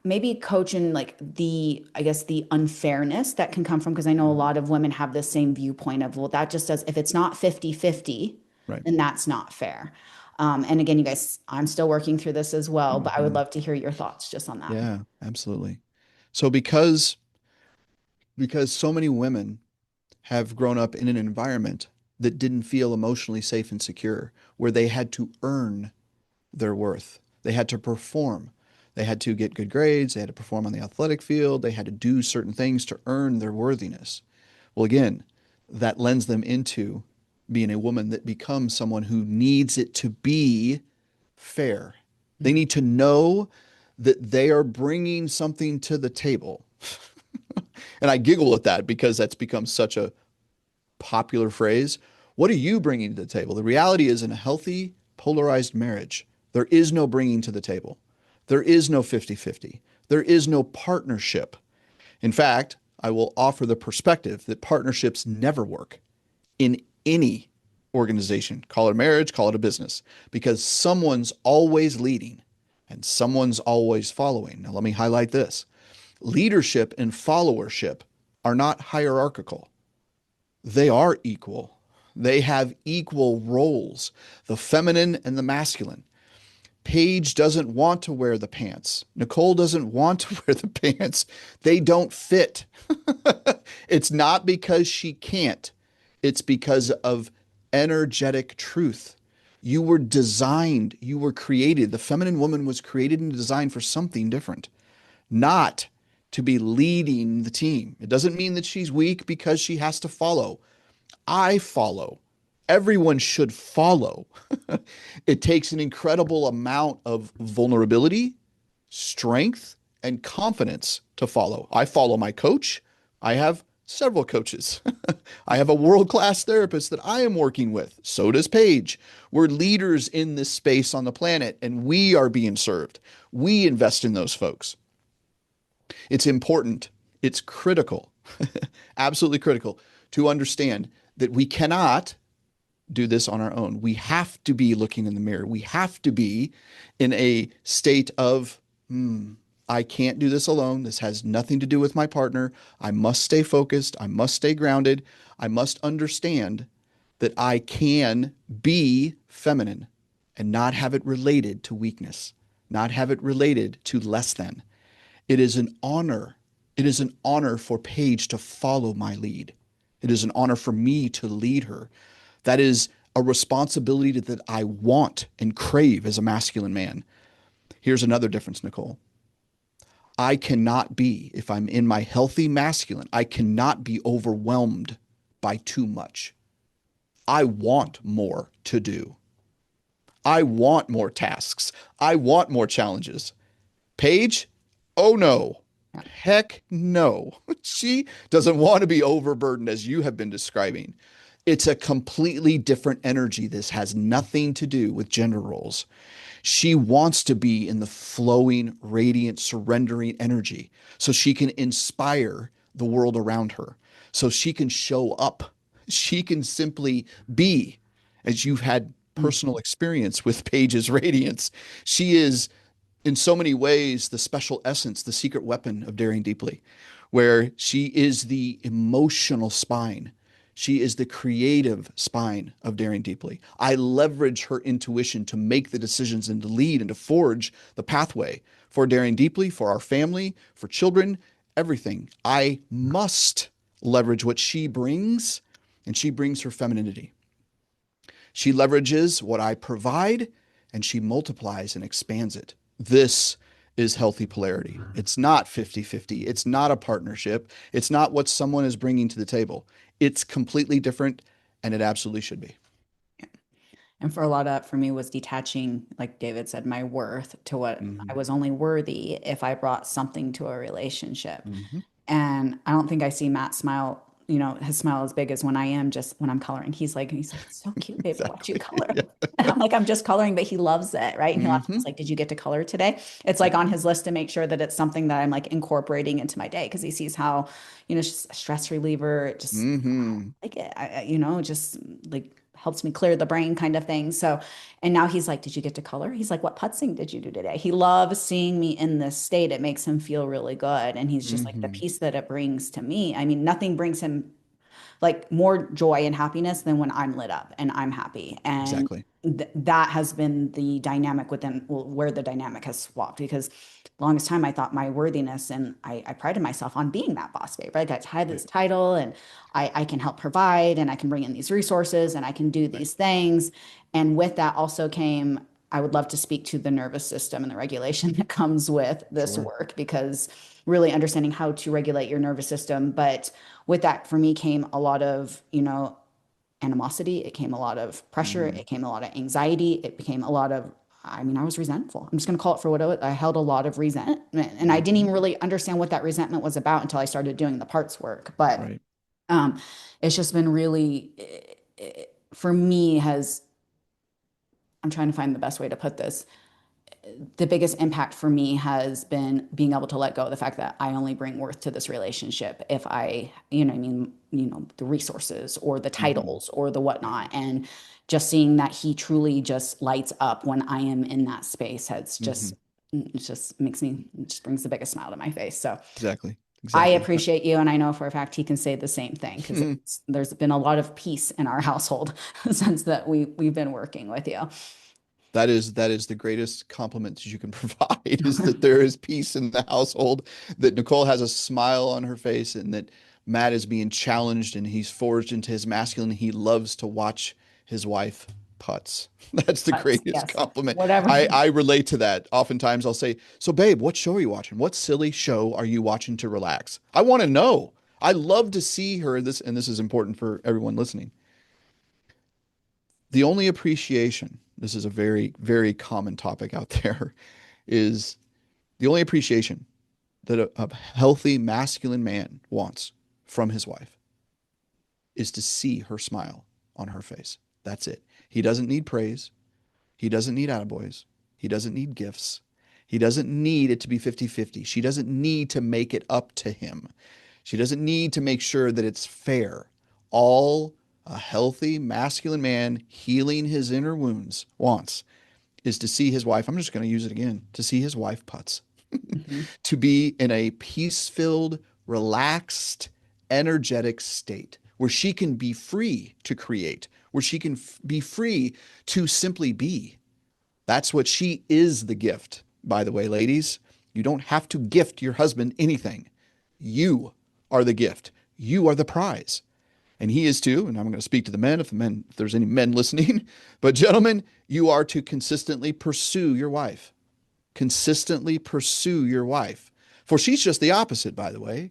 maybe coaching like I guess the unfairness that can come from, because I know a Mm-hmm. lot of women have the same viewpoint of, well, that just does, if it's not 50-50, Right. then that's not fair. And again, you guys, I'm still working through this as well, but I would Mm-hmm. love to hear your thoughts just on that. Yeah, absolutely. So because so many women have grown up in an environment that didn't feel emotionally safe and secure, where they had to earn their worth. They had to perform. They had to get good grades. They had to perform on the athletic field. They had to do certain things to earn their worthiness. Well, again, that lends them into being a woman that becomes someone who needs it to be fair. They Mhm. need to know that they are bringing something to the table. And I giggle at that because that's become such a popular phrase. What are you bringing to the table? The reality is, in a healthy, polarized marriage, there is no bringing to the table. There is no 50-50. There is no partnership. In fact, I will offer the perspective that partnerships never work in any organization. Call it a marriage, call it a business, because someone's always leading and someone's always following. Now, let me highlight this: leadership and followership are not hierarchical, they are equal. They have equal roles, the feminine and the masculine. Paige doesn't want to wear the pants. Nicole doesn't want to wear the pants. They don't fit. It's not because she can't, it's because of energetic truth. You were designed, you were created. The feminine woman was created and designed for something different, not to be leading the team. It doesn't mean that she's weak because she has to follow. I follow. Everyone should follow. It takes an incredible amount of vulnerability, strength, and confidence to follow. I follow my coach. I have several coaches. I have a world-class therapist that I am working with. So does Paige. We're leaders in this space on the planet, and we are being served. We invest in those folks. It's important. It's critical, absolutely critical, to understand that we cannot do this on our own. We have to be looking in the mirror. We have to be in a state of, I can't do this alone. This has nothing to do with my partner. I must stay focused. I must stay grounded. I must understand that I can be feminine and not have it related to weakness, not have it related to less than. It is an honor. It is an honor for Paige to follow my lead. It is an honor for me to lead her. That is a responsibility that I want and crave as a masculine man. Here's another difference, Nicole. I cannot be, if I'm in my healthy masculine, I cannot be overwhelmed by too much. I want more to do. I want more tasks. I want more challenges. Paige, oh no. Yeah. Heck no. She doesn't want to be overburdened as you have been describing. It's a completely different energy. This has nothing to do with gender roles. She wants to be in the flowing, radiant, surrendering energy so she can inspire the world around her, so she can show up. She can simply be, as you've had Mm. personal experience with Paige's radiance. She is, in so many ways, the special essence, the secret weapon of Daring Deeply, where she is the emotional spine. She is the creative spine of Daring Deeply. I leverage her intuition to make the decisions and to lead and to forge the pathway for Daring Deeply, for our family, for children, everything. I must leverage what she brings, and she brings her femininity. She leverages what I provide, and she multiplies and expands it. This is healthy polarity. It's not 50-50. It's not a partnership. It's not what someone is bringing to the table. It's completely different, and it absolutely should be. And for a lot of, for me, was detaching, like David said, my worth to what I Mm-hmm. was only worthy if I brought something to a relationship. Mm-hmm. And I don't think I see Matt smile, his smile as big as when I am just when I'm coloring. He's like, it's so cute, baby. Watch you Exactly. color. Yeah. And I'm like, I'm just coloring, but he loves it, right? And he'll ask me, Mm-hmm. he's like, did you get to color today? It's Yep. like on his list to make sure that it's something that I'm like incorporating into my day because he sees how, it's just a stress reliever. It just Mm-hmm. like it, just like helps me clear the brain kind of thing. So, and now he's like, did you get to color? He's like, what putzing did you do today? He loves seeing me in this state. It makes him feel really good. And he's just like the Mm-hmm. peace that it brings to me. I mean, nothing brings him like more joy and happiness than when I'm lit up and I'm happy. And Exactly. that has been the dynamic within, well, where the dynamic has swapped because longest time I thought my worthiness and I prided myself on being that boss babe, right? I had Right. this title and I can help provide and I can bring in these resources and I can do Right. these things. And with that also came, I would love to speak to the nervous system and the regulation that comes with this Sure. work because really understanding how to regulate your nervous system. But with that, for me, came a lot of, animosity. It came a lot of pressure. Mm-hmm. It came a lot of anxiety. It became a lot of, I mean, I was resentful. I'm just going to call it for what it was. I held a lot of resentment and I didn't Mm-hmm. even really understand what that resentment was about until I started doing the parts work. But Right. um, it's just been really for me has, I'm trying to find the best way to put this. The biggest impact for me has been being able to let go of the fact that I only bring worth to this relationship if I, I mean, the resources or the Hmm. titles or the whatnot. And just seeing that he truly just lights up when I am in that space has Hmm. just, it just makes me, it just brings the biggest smile to my face. So Exactly. I Exactly. appreciate you. And I know for a fact he can say the same thing because there's been a lot of peace in our household since that we've been working with you. That is the greatest compliment you can provide is that there is peace in the household, that Nicole has a smile on her face, and that Matt is being challenged and he's forged into his masculine. He loves to watch his wife putts. That's the But greatest yes, compliment. whatever. I relate to that. Oftentimes I'll say, "So babe, what show are you watching? What silly show are you watching to relax?" I want to know. I love to see her in this, and this is important for everyone listening. The only appreciation, this is a very, very common topic out there, is the only appreciation that a healthy masculine man wants from his wife is to see her smile on her face. That's it. He doesn't need praise. He doesn't need attaboys. He doesn't need gifts. He doesn't need it to be 50-50. She doesn't need to make it up to him. She doesn't need to make sure that it's fair. All a healthy masculine man healing his inner wounds wants is to see his wife. I'm just going to use it again, to see his wife putts, Mhm. to be in a peace filled, relaxed, energetic state where she can be free to create, where she can be free to simply be. That's what she is, the gift, by the way, ladies. You don't have to gift your husband anything. You are the gift. You are the prize. And he is too. And I'm going to speak to the men if there's any men listening. But gentlemen, you are to consistently pursue your wife. Consistently pursue your wife. For she's just the opposite, by the way.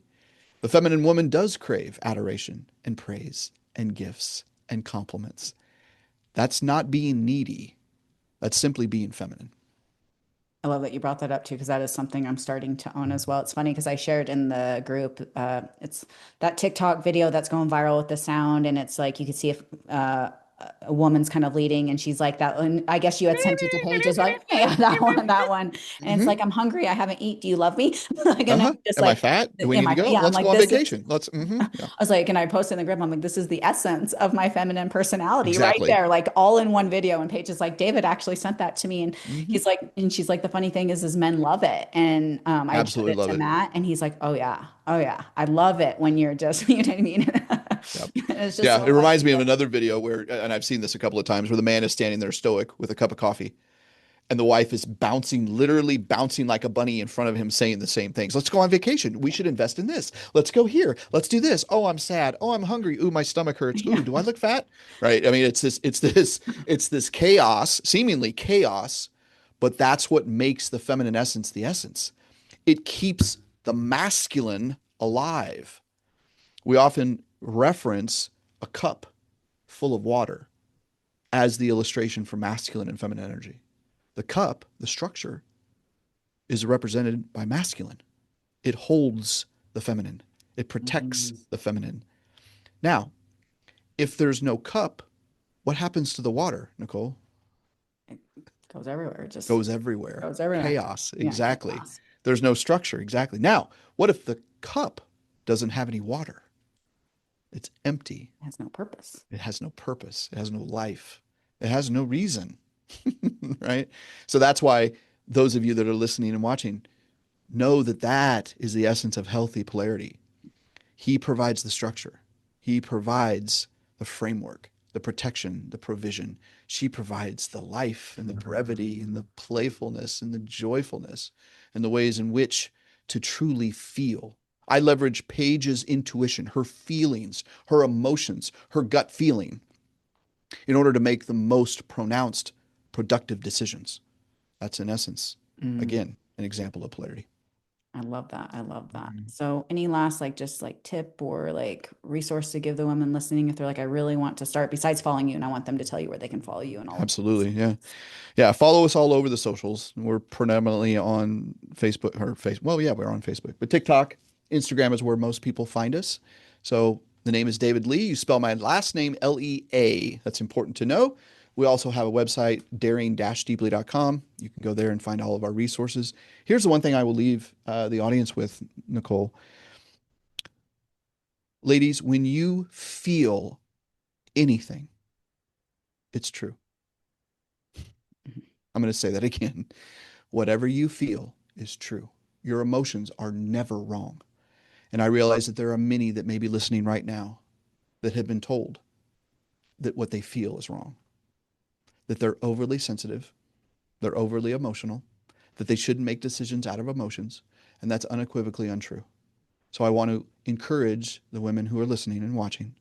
The feminine woman does crave adoration and praise and gifts and compliments. That's not being needy. That's simply being feminine. I love that you brought that up too, because that is something I'm starting to own as well. It's funny because I shared in the group, it's that TikTok video that's going viral with the sound, and it's like you can see if a woman's kind of leading, and she's like that. And I guess you had sent it to Paige as like, yeah, that one, that one. And it's Mm-hmm. like, I'm hungry, I haven't eaten. Do you love me? Like, and Uh-huh. I'm just Am I like, fat? Do we am need to I? go? Yeah, I'm Let's go like, on this is. vacation. Let's, mm-hmm. I Yeah, was like, and I posted in the group, I'm like, this is the essence of my feminine personality right exactly. there, like all in one video. And Paige is like, David actually sent that to me. And Mm-hmm. he's like, and she's like, the funny thing is men love it. And I showed Absolutely it love to it. Matt, and he's like, oh yeah, I love it when you're just, you know what I mean? Yeah. It's just Yeah. so It funny. reminds me of another video where, and I've seen this a couple of times, where the man is standing there stoic with a cup of coffee, and the wife is bouncing, literally bouncing like a bunny in front of him, saying the same things. Let's go on vacation. We should invest in this. Let's go here. Let's do this. Oh, I'm sad. Oh, I'm hungry. Ooh, my stomach hurts. Yeah. Ooh, do I look fat? Right. I mean, it's this chaos, seemingly chaos, but that's what makes the feminine essence the essence. It keeps the masculine alive. We often reference a cup full of water as the illustration for masculine and feminine energy. The cup, the structure, is represented by masculine. It holds the feminine, it protects Mhm. the feminine. Now, if there's no cup, what happens to the water, Nicole? It goes everywhere. It just Goes everywhere. goes everywhere. Chaos, Yeah, exactly. chaos. There's no structure, exactly. Now, what if the cup doesn't have any water? It's empty. It has no purpose. It has no purpose. It has no life. It has no reason, right? So that's why those of you that are listening and watching know that that is the essence of healthy polarity. He provides the structure. He provides the framework, the protection, the provision. She provides the life and the brevity and the playfulness and the joyfulness and the ways in which to truly feel. I leverage Paige's intuition, her feelings, her emotions, her gut feeling in order to make the most pronounced, productive decisions. That's in essence, Mm. again, an example of polarity. I love that. I love that. So any last like just like tip or like resource to give the women listening if they're like, I really want to start besides following you and I want them to tell you where they can follow you and all of Absolutely. Yeah. Yeah. Follow us all over the socials. We're predominantly on Facebook or face. Well, yeah, we're on Facebook, but TikTok, Instagram is where most people find us. So The name is David Lee. You spell my last name Lea. That's important to know. We also have a website, daring-deeply.com. You can go there and find all of our resources. Here's the one thing I will leave the audience with, Nicole. Ladies, when you feel anything, it's true. I'm going to say that again. Whatever you feel is true. Your emotions are never wrong. And I realize that there are many that may be listening right now that have been told that what they feel is wrong, that they're overly sensitive, they're overly emotional, that they shouldn't make decisions out of emotions. And that's unequivocally untrue. So I want to encourage the women who are listening and watching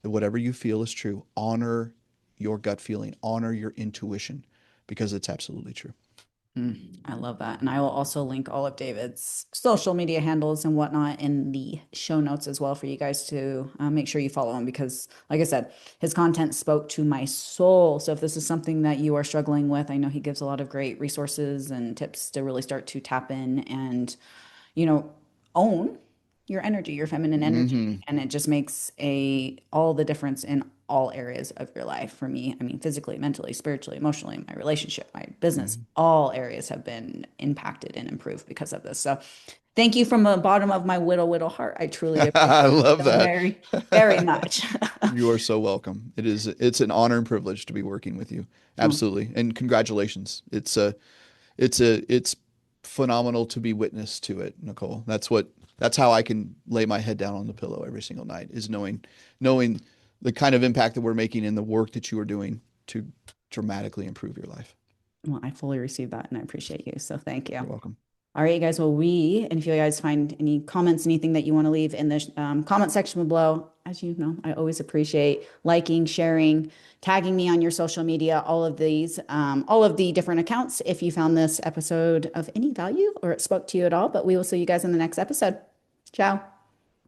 that whatever you feel is true. Honor your gut feeling, honor your intuition, because it's absolutely true. I love that. And I will also link all of David's social media handles and whatnot in the show notes as well for you guys to make sure you follow him because, like I said, his content spoke to my soul. So if this is something that you are struggling with, I know he gives a lot of great resources and tips to really start to tap in and, you know, own your energy, your feminine energy. Mm-hmm. And it just makes all the difference in all areas of your life for me. I mean, physically, mentally, spiritually, emotionally, my relationship, my business, Mm-hmm. all areas have been impacted and improved because of this. So thank you from the bottom of my whittle heart. I truly appreciate I it love so that. very, very much. You are so welcome. It's an honor and privilege to be working with you. Oh, Absolutely. And congratulations. It's phenomenal to be witness to it, Nicole. That's how I can lay my head down on the pillow every single night is knowing the kind of impact that we're making in the work that you are doing to dramatically improve your life. well, I fully receive that and I appreciate you. So thank you. You're welcome. All right, you guys. Well, and if you guys find any comments, anything that you want to leave in the comment section below, as you know, I always appreciate liking, sharing, tagging me on your social media, all of the different accounts. If you found this episode of any value or it spoke to you at all, but we will see you guys in the next episode. Ciao.